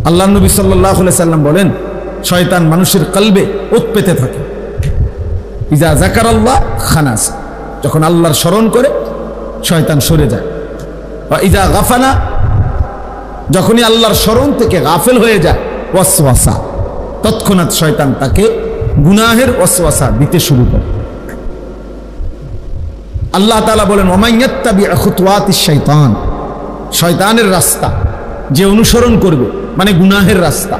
আল্লাহ নবী সাল্লাল্লাহু আলাইহি সাল্লাম বলেন, শয়তান মানুষের কলবে ওত পেতে থাকে। ইজা যাকারাল্লাহ খানাস, যখন আল্লাহর স্মরণ করে শয়তান সরে যায়। বা ইজা গাফালা, যখনই আল্লাহর স্মরণ থেকে গাফেল হয়ে যায়, ওয়াসওয়াসা, তৎক্ষণাৎ শয়তান তাকে গুনাহের ওয়াসওয়াসা দিতে শুরু করে। আল্লাহ তাআলা বলেন, ওয়া মান ইয়াত্তাবি' খুতুওয়াতিশ শাইতান, শয়তানের রাস্তা যে অনুসরণ করবে মানে গুনাহের রাস্তা,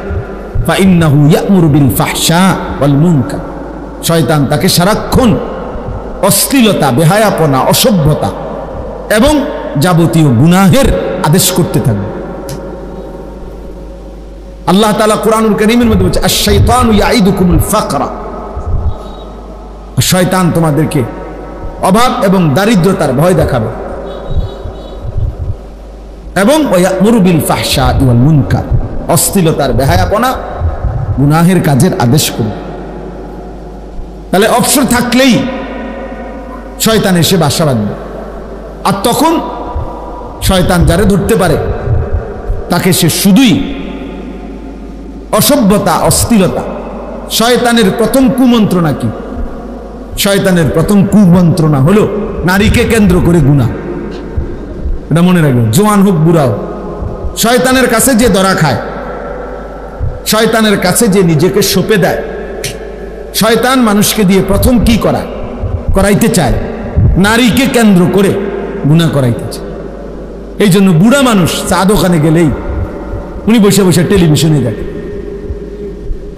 ফা ইন্নাহু ইয়া'মুরু বিল ফাহশা ওয়াল মুনকার, শয়তান তাকে সারাক্ষণ অশ্লীলতা, বেহায়াপনা, অসভ্যতা এবং যাবতীয় গুনাহের আদেশ করতে থাকবে। আল্লাহ তাআলা কুরআনুল কারীমের মধ্যে বলছে, আশ-শাইতানু ইয়াঈদুকুমুল ফাকরা, শয়তান তোমাদেরকে অভাব এবং দারিদ্রতার ভয় দেখাবে, এবং ওয়া ইয়া'মুরু বিল ফাহশা ওয়াল মুনকার, অশ্লীলতার, বেহায়াপনা, গুনাহের কাজের আদেশ করবে। তাহলে অবসর থাকলেই শয়তান এসে বাসা বাঁধবে। আর তখন শয়তান যারে ধরতে পারে তাকে সে শুধুই অসভ্যতা, অশ্লীলতা। শয়তানের প্রথম কুমন্ত্রণা কি? শয়তানের প্রথম কুমন্ত্রণা হলো নারীকে কেন্দ্র করে গুনাহ। এটা মনে রাখবেন, জওয়ান হোক বুড়া হোক, শয়তানের কাছে যে ধরা খায়, শয়তানের কাছে যে নিজেকে সঁপে দেয়, শয়তান মানুষকে দিয়ে প্রথম কি করাইতে চায়? নারীকে কেন্দ্র করে গুনাহ করাইতে চায়। এই জন্য বুড়া মানুষ চা দোকানে গেলেই উনি বসে বসে টেলিভিশনে দেখে,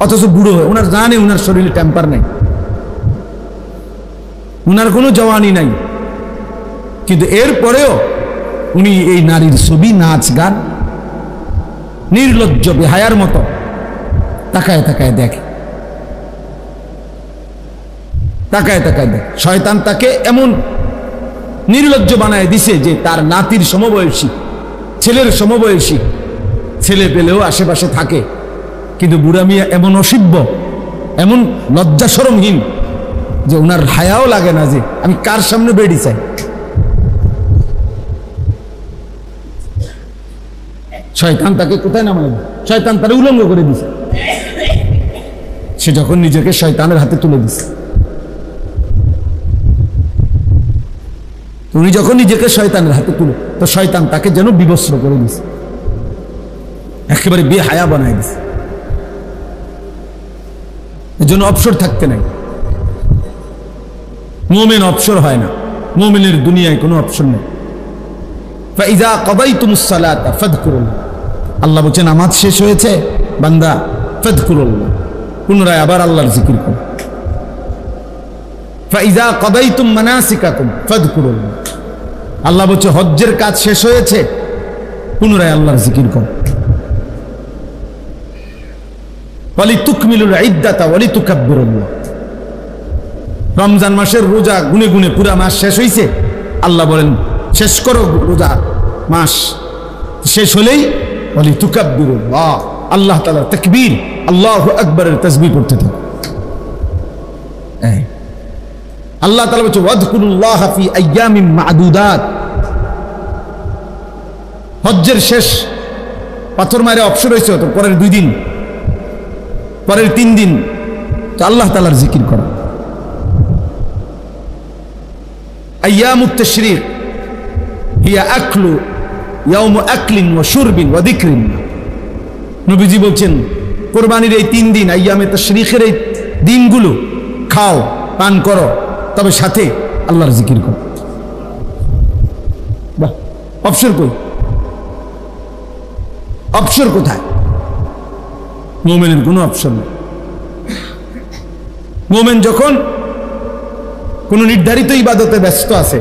অথচ বুড়ো হয়, ওনার জানে ওনার শরীরে টেম্পার নাই, উনার কোনো জওয়ানি নাই, কিন্তু এরপরেও উনি এই নারীর ছবি, নাচ, গান নির্লজ্জ বেহায়ার মতো তাকায় তাকায় দেখে, তাকায় তাকায় দেখে। শয়তান তাকে এমন নির্লজ্জ বানায় দিছে যে তার নাতির সমবয়সী, ছেলের সমবয়সী ছেলে পেলেও আশেপাশে থাকে, কিন্তু বুড়া মিয়া এমন অসভ্য, এমন লজ্জা শরমহীন যে ওনার হায়াও লাগে না যে আমি কার সামনে বেড়ি চাই। শয়তান তাকে কোথায় নামায়? শয়তান তারে উলঙ্গ করে দিছে। সে যখন নিজেকে শয়তানের হাতে তুলে দিছে, উনি যখন নিজেকে শয়তানের হাতে তুলে, তো শয়তান তাকে যেন বিবস্ত্র করে দিছে, একেবারে বেহায়া বানায় দিছে। এজন্য অবসর থাকতে নাই। মুমিন অবসর হয় না, মুমিনের দুনিয়ায় কোনো অবসর নেই। ফাইযা কাদাইতুমুস সালাতা ফাযকুরুল্লাহ, আল্লাহ বলেন নামাজ শেষ হয়েছে বান্দা, ফাযকুরুল্লাহ, পুনরায় আবার আল্লাহর জিকির করো। ফাইযা কাদাইতুম মানাসিকাকুম ফাযকুরুল্লাহ, আল্লাহ বলেন হজ্জের কাজ শেষ হয়েছে, পুনরায় আল্লাহর জিকির করো। ওয়ালিতুকমিলুল ইদ্দাতা ওয়ালিতুকাব্বিরুল্লাহ, রমজান মাসের রোজা গুনে গুনে পুরা মাস শেষ হয়েছে, আল্লাহ বলেন শেষ করো রোজা মাস, শেষ হলেই ওয়ালিতুকাব্বিরুল্লাহ, আল্লাহ তাআলার তাকবীর, আল্লাহু আকবারের তাসবিহ করতে থাকো। আল্লাহ তাআলা বলেন ওয়াযকুরুল্লাহ ফি আইয়ামিন মা'দুদাত, হজ্জের শেষ পাথর মারে অবসর হয়েছে, তো পরের 2 দিন, পরের 3 দিন তো আল্লাহ তাআলার জিকির করো। আইয়ামুত তাশরীক হিয়া আকলু ইয়াউমু আকলিন ওয়া শুরবিন ওয়া যিকরিন, নবীজি বলেন কুরবানির এই 3 দিন, আইয়ামে তাশরীকের এই দিনগুলো খাও, পান করো, তবে সাথে আল্লাহর জিকির করো। বাহ, অবসর কই? অবসর কোথায়? মুমিনের কোনো অবসর নেই। মুমিন যখন কোন নির্ধারিত ইবাদতে ব্যস্ত আছে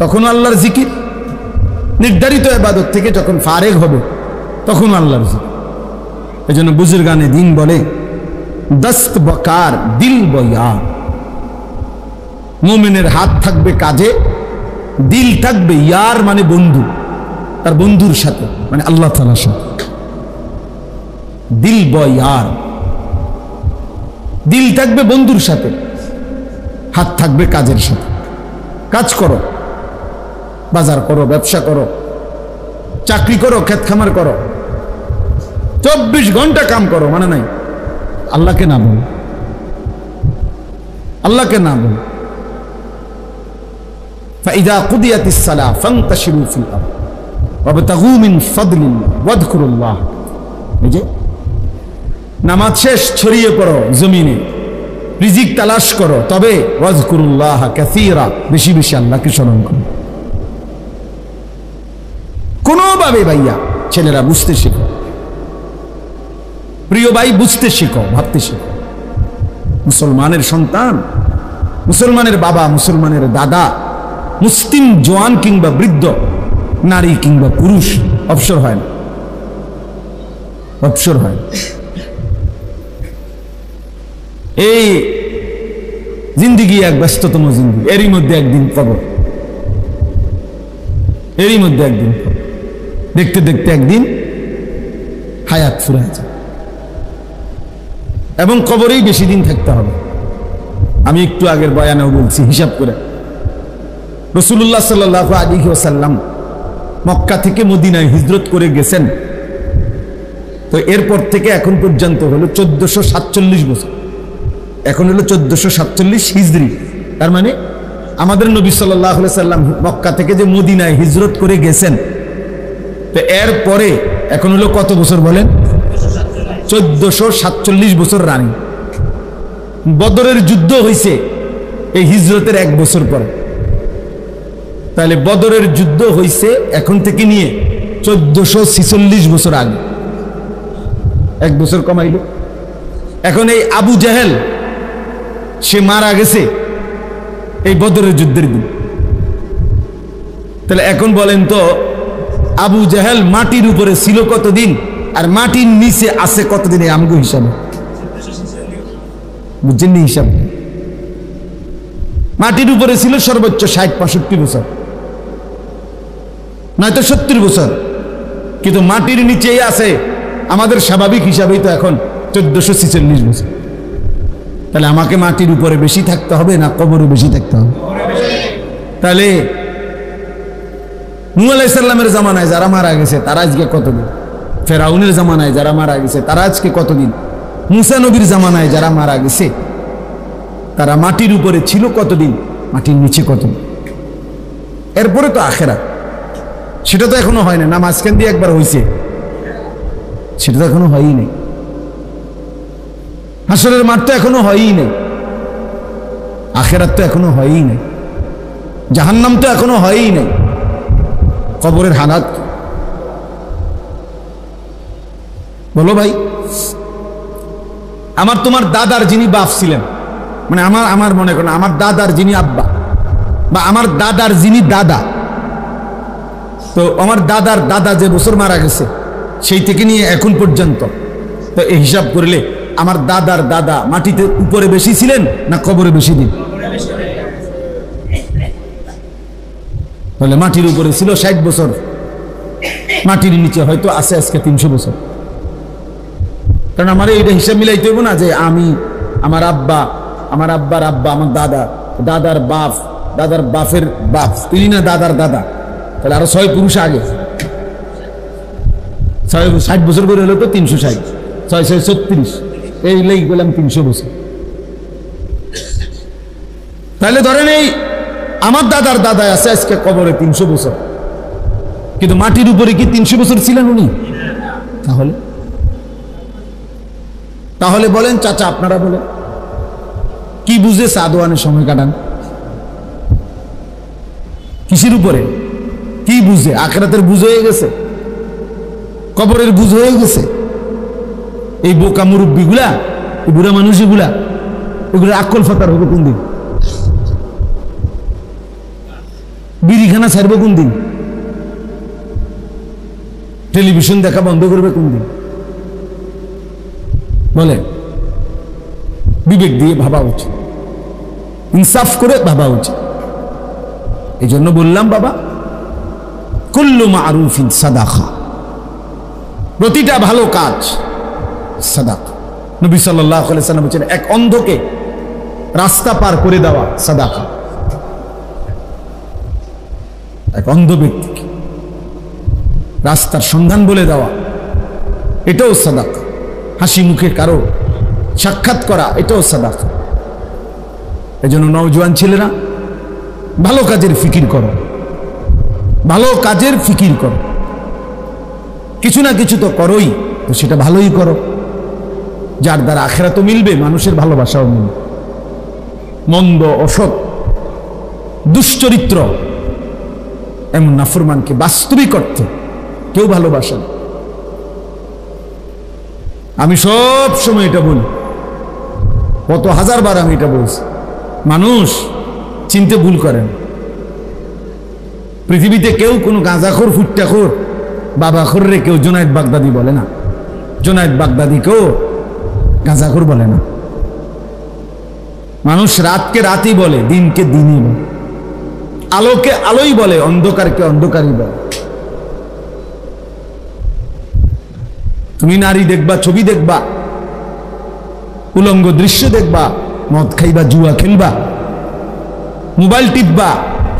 তখন আল্লাহর জিকির, নির্ধারিত ইবাদত থেকে যখন ফারেগ হবে তখন আল্লাহর জিকির। এজন্য বুজুর্গানে দিন বলে দস্ত বকার দিল বয়া, মুমিনের হাত থাকবে কাজে, দিল থাকবে ইয়ার মানে বন্ধু, তার বন্ধুর সাথে, মানে আল্লাহ তাআলার সাথে। দিল বয়ার, দিল থাকবে বন্ধুর সাথে, হাত থাকবে কাজের সাথে। কাজ করো, বাজার করো, ব্যবসা করো, চাকরি করো, ক্ষেত খামার করো, 24 ঘন্টা কাম করো, মানে নাই। আল্লাহকে না বল, আল্লাহকে না বল। فإذا قضيت الصلاة فانتشروا في الأرض وابتغوا من فضل الله واذكروا الله। এই যে নামাজ শেষ, ছড়িয়ে পড়ো জমিনে, রিজিক তালাশ করো, তবে ওয়াজকুরুল্লাহ কাসীরা, বেশি বেশি আল্লাহকে স্মরণ করো। কোনোভাবে ভাইয়া ছেলেরা বুঝতে শেখো, প্রিয় ভাই বুঝতে শেখো, ভাবতে শেখো। মুসলমানের সন্তান, মুসলমানের বাবা, মুসলমানের দাদা, মুসলিম জওয়ান কিংবা বৃদ্ধ, নারী কিংবা পুরুষ অবসর হয় না, অবসর হয় না। এই জিন্দিগি এক ব্যস্ততম জিন্দিগি, এরই মধ্যে একদিন কবর, এরই মধ্যে একদিন কবর। দেখতে দেখতে একদিন হায়াত ফুরায় যায়, এবং কবরেই বেশি দিন থাকতে হবে। আমি একটু আগের বয়ানেও বলছি, হিসাব করে রাসূলুল্লাহ সাল্লাল্লাহু আলাইহি ওয়াসাল্লাম মক্কা থেকে মদিনায় হিজরত করে গেছেন, তো এরপর থেকে এখন পর্যন্ত হলো 1447 বছর। এখন হলো 1447 হিজরি। তার মানে আমাদের নবী সাল্লাল্লাহু আলাইহি ওয়াসাল্লাম মক্কা থেকে যে মদিনায় হিজরত করে গেছেন, তো এরপরে এখন হলো কত বছর বলেন? 1447 বছর রানিং। বদরের যুদ্ধ হয়েছে এই হিজরতের 1 বছর পরে। তাহলে বদরের যুদ্ধ হয়েছে এখন থেকে নিয়ে 1446 বছর আগে, 1 বছর কমাইল। এখন এই আবু জাহেল সে মারা গেছে এই বদরের যুদ্ধের দিন। তাহলে এখন বলেন তো, আবু জাহেল মাটির উপরে ছিল কতদিন, আর মাটির নিচে আছে কতদিন? এই আমগো হিসাবে বুঝছেন নি? হিসাব মাটির উপরে ছিল সর্বোচ্চ 60-65 বছর, নয়তো 70 বছর, কিন্তু মাটির নিচেই আছে আমাদের স্বাভাবিক হিসাবেই তো এখন 1446 বছর। তাহলে আমাকে মাটির উপরে বেশি থাকতে হবে না কবরে বেশি থাকতে হবে? তাহলে নূহ আলাইহিস সালামের জামানায় যারা মারা গেছে তারা আজকে কতদিন? ফেরাউনের জামানায় যারা মারা গেছে তারা আজকে কতদিন? মুসা নবীর জামানায় যারা মারা গেছে তারা মাটির উপরে ছিল কতদিন, মাটির নিচে কতদিন? এরপরে তো আখিরাত, সেটা তো এখনো হয় না। না মাঝখান দিয়ে একবার হয়েছে, সেটা তো এখনো হয়ই নাই। হাসরের মাঠ তো এখনো হয়ই নাই, আখিরাত তো এখনো হয়ই নাই, জাহান্নাম তো এখনো হয়ই নাই। কবরের হালাত বলো ভাই। আমার তোমার দাদার যিনি বাপ ছিলেন, মানে আমার মনে করেন আমার দাদার যিনি আব্বা, বা আমার দাদার যিনি দাদা, তো আমার দাদার দাদা যে বছর মারা গেছে সেই থেকে নিয়ে এখন পর্যন্ত, তো এই হিসাব করলে আমার দাদার দাদা মাটিতে উপরে বেশি ছিলেন না কবরে বেশি দিন? তাহলে মাটির উপরে ছিল 60 বছর, মাটির নিচে হয়তো আছে আজকে 300 বছর। কারণ আমার এইটা হিসাব মিলাইতে হইব না যে আমি, আমার আব্বা, আমার আব্বার আব্বা, আমার দাদা, দাদার বাপ, দাদার বাপের বাপ, তিনি না দাদার দাদা, তাহলে আরো 6 পুরুষ আগে। 60 বছর করে হলো তো 360, 6 36, এই লেগে গেলাম 300 বছর। তাহলে ধরেন এই আমার দাদার দাদা আছে আজকে কবরে 300 বছর, কিন্তু মাটির উপরে কি 300 বছর ছিলেন উনি? তাহলে বলেন চাচা, আপনারা বলেন কি বুঝে সাদওয়ানের সময় কাটান? কিসের উপরে? কি বুঝে? আখিরাতের বুঝ হয়ে গেছে, কবরের বুঝ হয়ে গেছে। এই বোকা মুরব্বী গুলা, এই বুড়া মানুষ গুলা, এগুলো আকল ফাতার হবে কোন দিন? বিড়িখানা ছাড়বে কোন দিন? টেলিভিশন দেখা বন্ধ করবে কোন দিন? বলে বিবেক দিয়ে ভাবা উচিত, ইনসাফ করে ভাবা উচিত। এই জন্য বললাম বাবা, কুল্লু মারুফিন সাদাকা, প্রতিটা ভালো কাজ সাদাকা। নবী সাল্লাল্লাহু আলাইহি ওয়াসাল্লাম বলেছেন এক অন্ধকে রাস্তা পার করে দেওয়া সাদাকা। এক অন্ধ ব্যক্তিকে রাস্তার সন্ধান বলে দেওয়া, এটাও সাদাকা। হাসি মুখে কারো সাক্ষাৎ করা, এটাও সাদাকা। এই জন্য নওজোয়ান ছেলেরা ভালো কাজের ফিকির করো, ভালো কাজের ফিকির করো। কিছু না কিছু তো করোই, তো সেটা ভালোই করো, যার দ্বারা আখিরাতও মিলবে, মানুষের ভালোবাসাও মিলবে। মন্দ, অসৎ, দুশ্চরিত্র এমন নাফরমানকে বাস্তবিক অর্থে কেউ ভালোবাসে না। আমি সব সময় এটা বলি, কত হাজার বার আমি এটা বলছি, মানুষ চিনতে ভুল করেন। পৃথিবীতে কেউ কোনো গাঁজাখোর, ফুট্টাখোর, বাবাখোর রে কেউ জুনায়েদ বাগদাদি বলে না, জুনায়েদ বাগদাদি কেউ গাঁজাখোর বলে না। মানুষ রাতকে রাতই বলে, দিনকে দিনই বলে, আলোকে আলোই বলে, অন্ধকারকে অন্ধকারই বলে। তুমি নারী দেখবা, ছবি দেখবা, উলঙ্গ দৃশ্য দেখবা, মদ খাইবা, জুয়া খেলবা, মোবাইল টিপবা,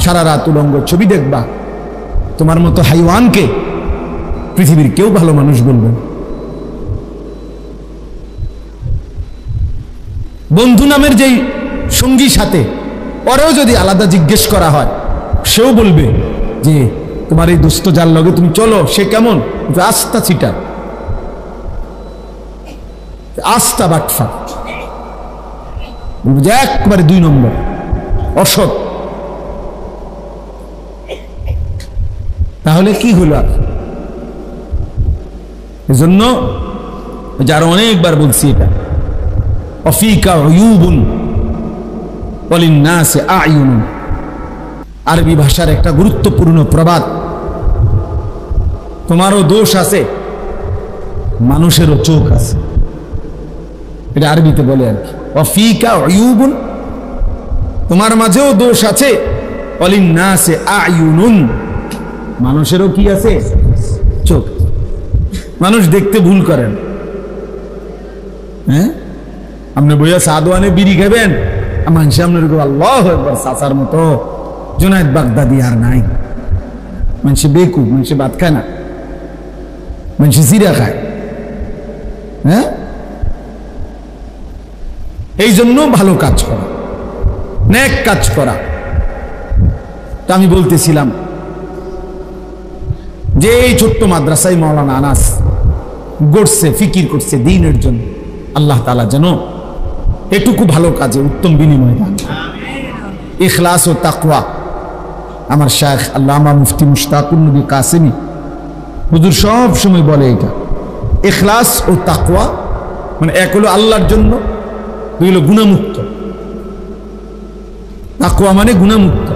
সারা রাত উলঙ্গ ছবি দেখবা, তোমার মতো হাইওয়ানকে পৃথিবীর কেউ ভালো মানুষ বলবে। বন্ধু নামের যেই সঙ্গী সাথে, ওরেও যদি আলাদা জিজ্ঞেস করা হয়, সেও বলবে যে তোমার এই দোস্ত যার লগে তুমি চলো, সে কেমন? আস্থা ছিটা, আস্থা বাটফা, একবারে 2 নম্বর, অসৎ। তাহলে কি হলো? এজন্য যারা অনেকবার বলছি এটা, অফিকা উয়ুবুন ওয়ালিন্নাসি আ'য়ুন, আরবি ভাষার একটা গুরুত্বপূর্ণ প্রবাদ। তোমারও দোষ আছে, মানুষেরও চোখ আছে, এটা আরবিতে বলে আর কি। অফিকা উয়ুবুন, তোমার মাঝেও দোষ আছে, ওয়ালিন্নাসি আ'য়ুনুন, মানুষেরও কি আছে? চোখ। মানুষ দেখতে ভুল করেন। হ্যাঁ, আপনি বইয়া সাদওয়ানে বিড়ি খাবেন, মানুষ আপনার আল্লাহু আকবার, চাচার মতো জুনায়েদ বাগদাদি আর নাই। মানুষ বেকুব, মানুষ ভাত খায় না, মানুষ জিরা খায়। হ্যাঁ, এই জন্য ভালো কাজ করা, নেক কাজ করা। তা আমি বলতেছিলাম যে এই ছোট্ট মাদ্রাসায় মাওলানা আনাস গড়ছে, ফিকির করছে দ্বীনের জন্য। আল্লাহ তাআলা যেন এটুকু ভালো কাজে উত্তম বিনিময় দান করেন। ইখলাস ও তাকওয়া, আমার শায়খ আল্লামা মুফতি মুশতাকুর নবী কাসেমি হুজুর সব সময় বলে, এটা ইখলাস ও তাকওয়া মানে এক হলো আল্লাহর জন্য, দুই হলো গুনাহমুক্ত। তাকওয়া মানে গুনাহমুক্ত,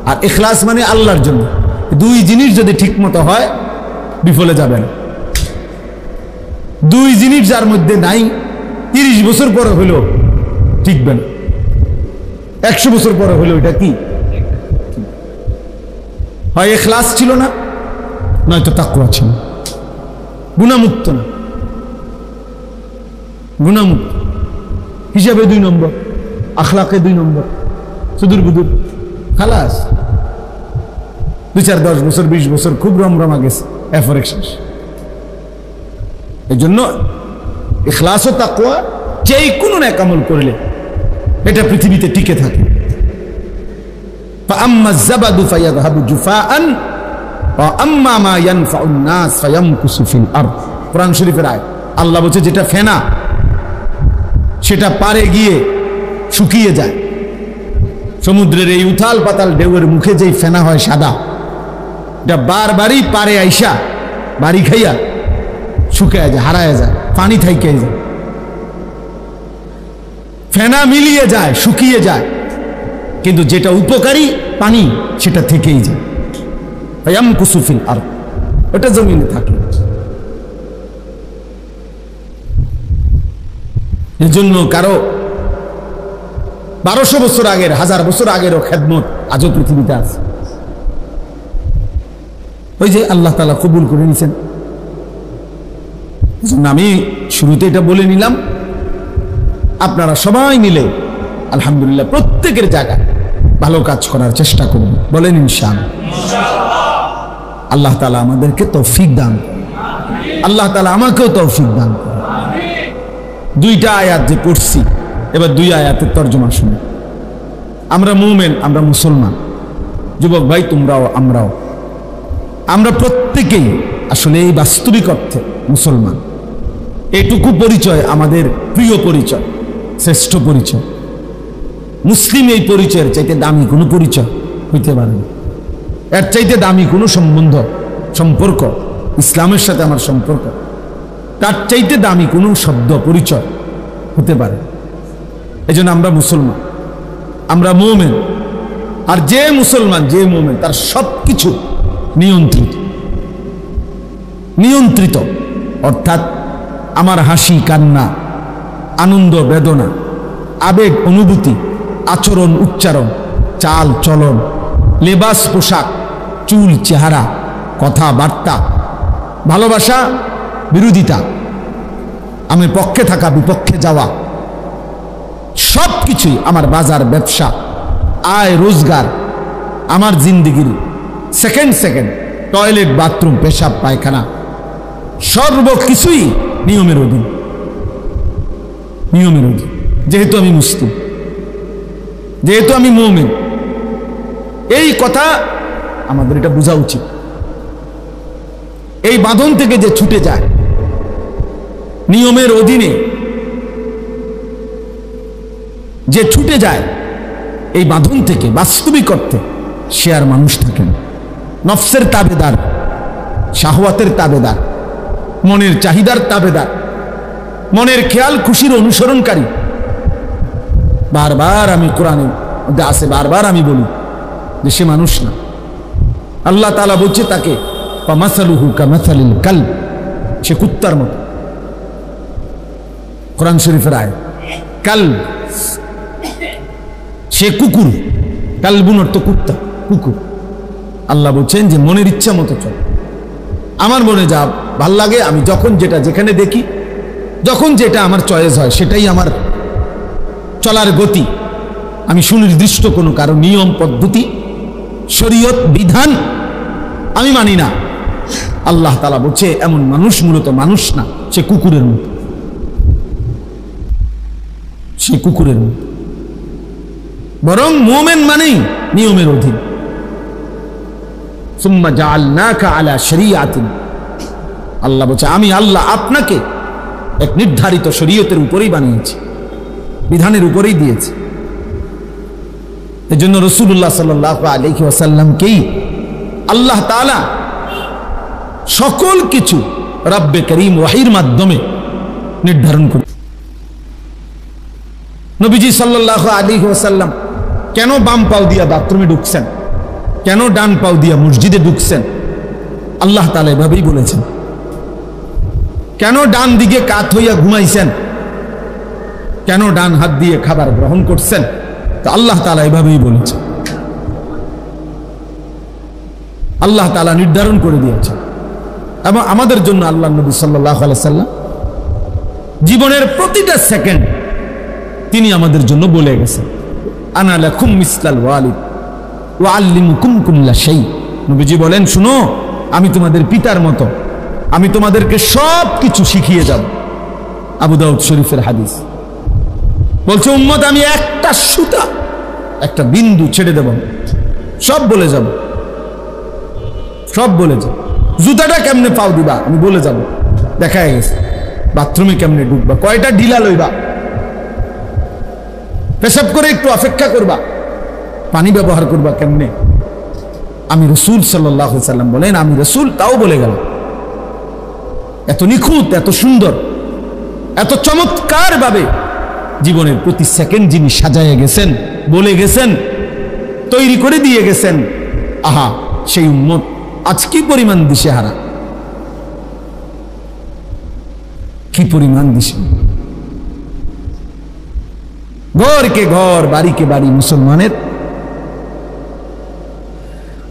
আর ইখলাস মানে আল্লাহর জন্য। দুই জিনিস যদি ঠিক মতো হয়, বিফলে যাবে না। দুই জিনিস যার মধ্যে নাই, 30 বছর পরে হলো ঠিকবে না, 100 বছর পরে হলো এটা কি হয়? ইখলাস ছিল না, নয়তো তাকওয়া ছিল। গুনাহমুক্ত না, গুনাহমুক্ত হিসাবে 2 নম্বর, আখলাকে 2 নম্বর, সুদূর বুদুর, খালাস। 2-4-10 বছর 20 বছর খুব রমরমা গেছে, এরপরে শেষ। এই জন্য ইখলাস ও তাকওয়া যে কোনো নেক আমল করলে এটা পৃথিবীতে টিকে থাকে। فأما الزبد فيذهب جفاء وأما ما ينفع الناس فيمكث في الأرض। কোরআন শরীফের আয়াত। আল্লাহ বলছে যেটা ফেনা সেটা পারে গিয়ে শুকিয়ে যায়। সমুদ্রের এই উথাল পাতাল ঢেউয়ের মুখে যেই ফেনা হয় সাদা, এটা বারবারই পারে আইসা বাড়ি খাইয়া শুকিয়ে যায়, হারায় যায়, পানি থাইকে যায়। ফেনা মিলিয়ে যায়, শুকিয়ে যায়, কিন্তু যেটা উপকারী পানি সেটা থেকেই যায়। ফায়ামকুসু ফিল আরদ, ওটা জমিনে থাকে। এজন্য কারো 1200 বছর আগের, 1000 বছর আগেরও খেদমত আজও পৃথিবীতে আছে। ওই যে আল্লাহ তাআলা কবুল করে নিয়েছেন। আমি শুরুতে এটা বলে নিলাম, আপনারা সবাই মিলে আলহামদুলিল্লাহ প্রত্যেকের জায়গায় ভালো কাজ করার চেষ্টা করুন, বলেন ইনশাআল্লাহ। আল্লাহ তাআলা আমাদেরকে তৌফিক দান। আল্লাহ তাআলা আমাকেও তৌফিক দান করুন। দুইটা আয়াত যে পড়ছি, এবার দুই আয়াতের তর্জমা শুনে। আমরা মুমিন, আমরা মুসলমান, যুবক ভাই তোমরাও আমরাও, আমরা প্রত্যেকেই আসলে এই বাস্তবিক অর্থে মুসলমান। এটুকু পরিচয় আমাদের প্রিয় পরিচয়, শ্রেষ্ঠ পরিচয়। মুসলিম এই পরিচয়ের চাইতে দামি কোনো পরিচয় হইতে পারে না। এর চাইতে দামি কোনো সম্বন্ধ, সম্পর্ক, ইসলামের সাথে আমার সম্পর্ক, তার চাইতে দামি কোনো শব্দ পরিচয় হতে পারে। এই জন্য আমরা মুসলমান, আমরা মুমিন। আর যে মুসলমান, যে মুমিন, তার সব কিছু নিয়ন্ত্রিত, নিয়ন্ত্রিত। অর্থাৎ আমার হাসি কান্না, আনন্দ বেদনা, আবেগ অনুভূতি, আচরণ উচ্চারণ, চাল চলন, লেবাস পোশাক, চুল চেহারা, কথাবার্তা, ভালোবাসা বিরোধিতা, আমি পক্ষে থাকা বিপক্ষে যাওয়া, সব কিছুই আমার বাজার ব্যবসা, আয় রোজগার, আমার জিন্দিগির সেকেন্ড সেকেন্ড টয়লেট বাথরুম পেশাব পায়খানা সর্বকিছুই নিয়মের অধীন, নিয়মের অধীন। যেহেতু আমি মুসলিম, যেহেতু আমি মুমিন, এই কথা আমাদের এটা বোঝা উচিত। এই বাঁধন থেকে যে ছুটে যায়, নিয়মের অধীনে যে ছুটে যায়, এই বাঁধন থেকে বাস্তবিক অর্থে সে আর মানুষ থাকে না। নফসের তাবেদার, শাহওয়াতের তাবেদার, মনের চাহিদার তাবেদার, মনের খেয়াল খুশির অনুসরণকারী। বারবার আমি কোরআনে মধ্যে আছে, বারবার আমি বলি যে সে মানুষ না। আল্লাহ তাআলা বলছে তাকে ফামাসালুহু কামাসালিল কালব, সে কুত্তার মতো। কোরআন শরীফের আয়াত, কালব, সে কুকুর। কালবুন অর্থ কুত্তা, কুকুর। আল্লাহ বলছেন যে মনের ইচ্ছা মতো চল, আমার মনে যা ভাল লাগে, আমি যখন যেটা যেখানে দেখি, যখন যেটা আমার চয়েস হয়, সেটাই আমার চলার গতি। আমি সুনির্দিষ্ট কোনো কারো নিয়ম পদ্ধতি শরীয়ত বিধান আমি মানি না। আল্লাহ তাআলা বলছে এমন মানুষ মূলত মানুষ না, সে কুকুরের মতো, সে কুকুরের মতো। বরং মুমিন মানেই নিয়মের অধীন। সুম্মা জাআলনাকা আলা শরিয়াতিন, আল্লাহ বলছে আমি আল্লাহ আপনাকে এক নির্ধারিত শরীয়তের উপরেই বানিয়েছি, বিধানের উপরেই দিয়েছি। এজন্য রাসূলুল্লাহ সাল্লাল্লাহু আলাইহি ওয়াসাল্লামকেই আল্লাহ তাআলা সকল কিছু রব্বে করিম ওয়াহির মাধ্যমে নির্ধারণ করে। নবীজি সাল্লাল্লাহু আলাইহি ওয়াসাল্লাম কেন বাম পাও দিয়া বাথরুমে ঢুকছেন, কেন ডান পাও দিয়া মসজিদে ঢুকছেন, আল্লাহ তাআলা এভাবেই বলেছেন। কেন ডান দিকে কাত হইয়া ঘুমাইছেন, কেন ডান হাত দিয়ে খাবার গ্রহণ করছেন, তো আল্লাহ তাআলা এভাবেই বলেছেন। আল্লাহ তাআলা নির্ধারণ করে দিয়েছেন। এবং আমাদের জন্য আল্লাহ নবী সাল্লাল্লাহু আলাইহি সাল্লাম জীবনের প্রতিটা সেকেন্ড তিনি আমাদের জন্য বলে গেছেন, আনা লাকুম মিসলাল ওয়ালিদ ওয়া আল্লিমুকুম কুল্লা শাই। নবীজি বলেন, শুনো, আমি তোমাদের পিতার মতো, আমি তোমাদেরকে সব কিছু শিখিয়ে যাব। আবু দাউদ শরীফের হাদিস। বলছে উম্মত, আমি একটা সুতা, একটা বিন্দু ছেড়ে দেব, সব বলে যাব, সব বলে যাব। জুতাটা কেমনে পাও দিবা আমি বলে যাব, দেখা গেছে। বাথরুমে কেমনে ঢুকবা, কয়টা ঢিলা লইবা, পেশাব করে একটু অপেক্ষা করবা, পানি ব্যবহার করবা কেমনে, আমি রাসূল সাল্লাল্লাহু আলাইহি সাল্লাম বলেন, আমি রাসূল তাও বলে গেল। এত নিখুঁত, এত সুন্দর, এত চমৎকার ভাবে জীবনের প্রতি সেকেন্ড যিনি সাজাইয়া গেছেন, বলে গেছেন, তৈরি করে দিয়ে গেছেন। আহা, সেই উম্মত আজ কি পরিমাণ দিশেহারা, কি পরিমাণ দিশে। ঘরকে ঘর, বাড়িকে বাড়ি, মুসলমানের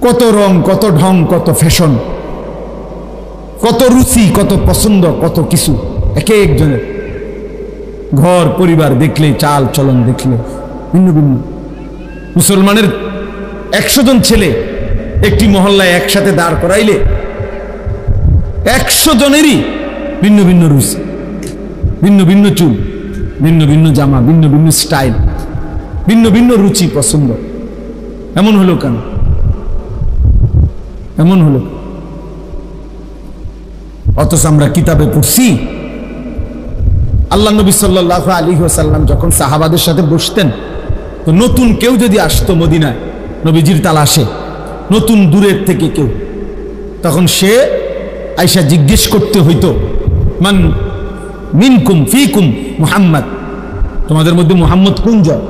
কত রং, কত ঢং, কত ফ্যাশন, কত রুচি, কত পছন্দ, কত কিছু এক একজনের। ঘর পরিবার দেখলে, চাল চলন দেখলে ভিন্ন ভিন্ন। মুসলমানের 100 জন ছেলে একটি মহল্লায় একসাথে দাঁড় করাইলে 100 জনেরই ভিন্ন ভিন্ন রুচি, ভিন্ন ভিন্ন চুল, ভিন্ন ভিন্ন জামা, ভিন্ন ভিন্ন স্টাইল, ভিন্ন ভিন্ন রুচি পছন্দ। এমন হলো কেন? এমন হলো অথচ আমরা কিতাবে পড়ছি আল্লাহ নবী সাল্লাল্লাহু আলাইহি ওয়াসাল্লাম যখন সাহাবাদের সাথে বসতেন, তো নতুন কেউ যদি আসতো মদিনায় নবীজির তালাশে, নতুন দূরের থেকে কেউ, তখন সে আয়েশা জিজ্ঞেস করতে হইতো, মান মিনকুম ফিকুম মুহাম্মদ, তোমাদের মধ্যে মুহাম্মদ কোন জন?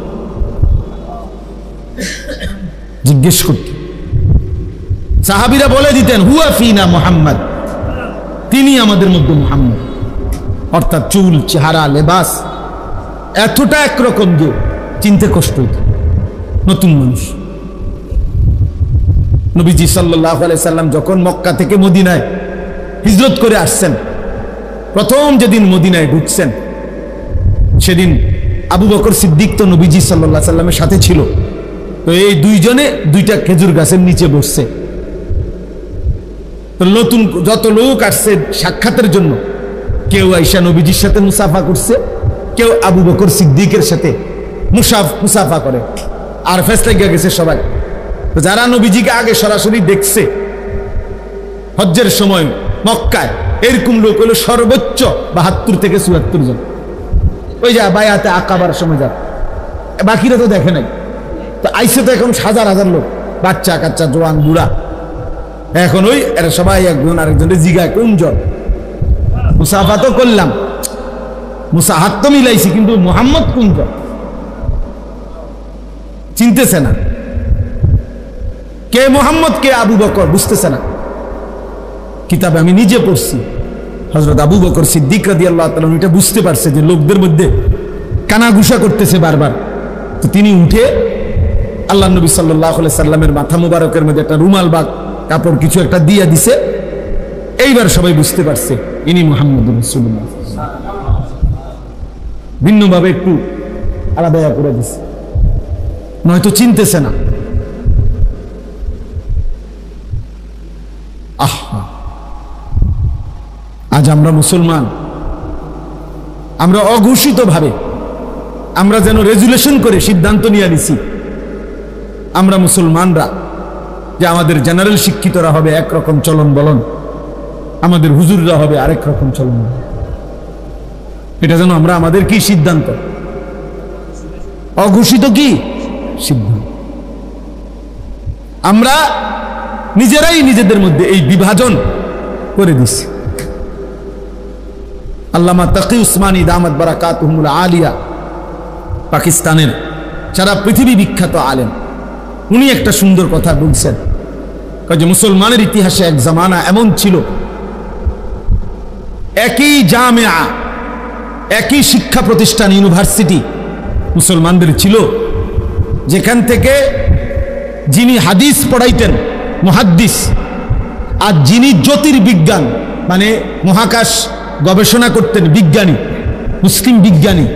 জিজ্ঞেস করত। সাহাবীরা বলে দিতেন হুয়া ফিনা মুহাম্মদ, তিনি আমাদের মধ্যে মুহাম্মদ। অর্থাৎ চুল, চেহারা, লেবাস এতটা একরকম যে চিনতে কষ্ট হইত নতুন মানুষ। নবীজি সাল্লাল্লাহু আলাইহি সাল্লাম যখন মক্কা থেকে মদিনায় হিজরত করে আসছেন, প্রথম যেদিন মদিনায় ঢুকছেন, সেদিন আবু বকর সিদ্দিক তো নবীজি সাল্লাল্লাহু আলাইহি সাল্লামের সাথে ছিল। তো এই দুইজনে দুইটা খেজুর গাছের নিচে বসছে। তো নতুন যত লোক আসছে সাক্ষাতের জন্য, কেউ আয়েশা নবীজির সাথে মুসাফা করছে, কেউ আবু বকর সিদ্দিকের সাথে মুসাফা করে, আর ফেস লাগিয়ে গেছে সবাই। তো যারা নবীজিকে আগে সরাসরি দেখছে হজ্জের সময় মক্কায়, এরকম লোক হলো সর্বোচ্চ 72 থেকে 74 জন। ওই যা বায়াতে আকাবার সময় যা, বাকিরা তো দেখে নাই। তো আইসে তো এখন হাজার হাজার লোক, বাচ্চা কাচ্চা, জোয়ান বুড়া। এখন ওই এরা সবাই একজন আরেকজনের জিগায় কোন জন? মুসাফা তো করলাম, হাত তো মিলাইছি, কিন্তু মুহাম্মদ কোন জন চিনতেছে না। কে মুহাম্মদ, কে আবু বকর বুঝতেছে না। কিতাবে আমি নিজে পড়ছি, হযরত আবু বকর সিদ্দিক রাদিয়াল্লাহু তাআলা এটা বুঝতে পারছে যে লোকদের মধ্যে কানাঘুষা করতেছে বারবার। তো তিনি উঠে আল্লাহ নবী সাল্লাল্লাহু আলাইহি সাল্লামের মাথা মুবারকের মধ্যে একটা রুমাল বা কাপড় কিছু একটা দিয়া দিছে। এইবার সবাই বুঝতে পারছে ইনি মুহাম্মদুর রাসূলুল্লাহ। ভিন্নভাবে একটু আলাদা করে দিছে, নয়তো চিনতেছে না। আহা, আজ আমরা মুসলমান, আমরা অঘোষিত ভাবে আমরা যেন রেজুলেশন করে সিদ্ধান্ত নিয়ে নিছি, আমরা মুসলমানরা যে আমাদের জেনারেল শিক্ষিতরা হবে একরকম চলন বলন, আমাদের হুজুররা হবে আরেক রকম চলন। এটা যেন আমরা আমাদের কি সিদ্ধান্ত, অঘোষিত কি সিদ্ধান্ত। আমরা নিজেরাই নিজেদের মধ্যে এই বিভাজন করে দিছি। আল্লামা তাকি উসমানী দামাত বারাকাতুহুমুল আলিয়া, পাকিস্তানের সারা পৃথিবী বিখ্যাত আলেম, উনি একটা সুন্দর কথা বলছেন যে মুসলমানের ইতিহাসে এক জামানা এমন ছিল, একই জামিয়া, একই শিক্ষা প্রতিষ্ঠান, ইউনিভার্সিটি মুসলমানদের ছিল, যেখান থেকে যিনি হাদিস পড়াইতেন মুহাদ্দিস, আর যিনি জ্যোতির্বিজ্ঞান মানে মহাকাশ গবেষণা করতেন বিজ্ঞানী, মুসলিম বিজ্ঞানী,